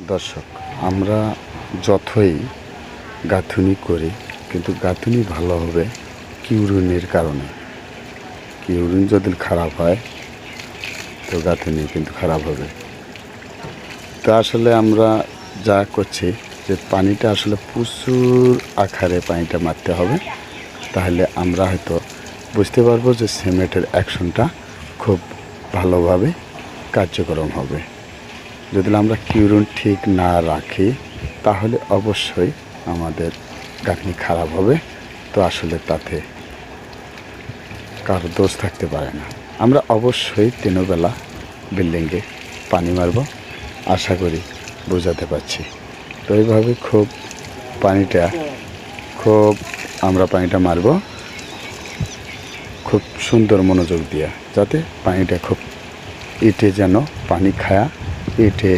দর্শক, আমরা যতই গাঁথুনি করি কিন্তু গাঁথুনি ভালো হবে কিউরিনের কারণে। কিউরিন যদি খারাপ হয় তো গাঁথুনি কিন্তু খারাপ হবে। তো আসলে আমরা যা করছি যে পানিটা আসলে প্রচুর আকারে পানিটা মারতে হবে, তাহলে আমরা হয়তো বুঝতে পারবো যে সিমেন্টের অ্যাকশনটা খুব ভালোভাবে কার্যক্রম হবে। যদি আমরা কিউরিন ঠিক না রাখি তাহলে অবশ্যই আমাদের গাঁথনি খারাপ হবে। তো আসলে তাতে কারো দোষ থাকতে পারে না। আমরা অবশ্যই 3 বেলা বিল্ডিংয়ে পানি মারব, আশা করি বোঝাতে পারছি। তো এইভাবে আমরা পানিটা মারব খুব সুন্দর মনোযোগ দিয়ে, যাতে পানিটা খুব ইটে যেন পানি খায়া ইটে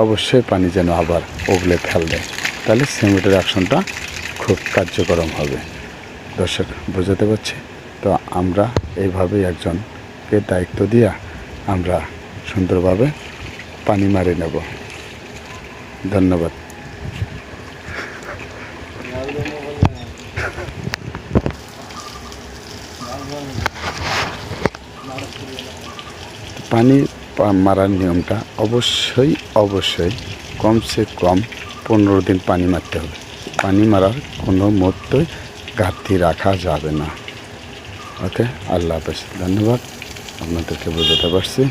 অবশ্যই পানি যেন আবার ওগলে ফেল দেয়, তাহলে সিমেন্টের অ্যাকশনটা খুব কার্যকরম হবে। দর্শক, বোঝাতে পারছি? তো আমরা এইভাবেই একজনকে দায়িত্ব দিয়া আমরা সুন্দরভাবে পানি মারি নেব। ধন্যবাদ। পানি মারার নিয়মটা অবশ্যই কমসে কম 15 দিন পানি মারতে হবে। পানি মারার কোনো মতই ঘাটতি রাখা যাবে না। ওকে, আল্লাহ হাফেজ। ধন্যবাদ, আপনাদেরকে বোঝাতে পারছি।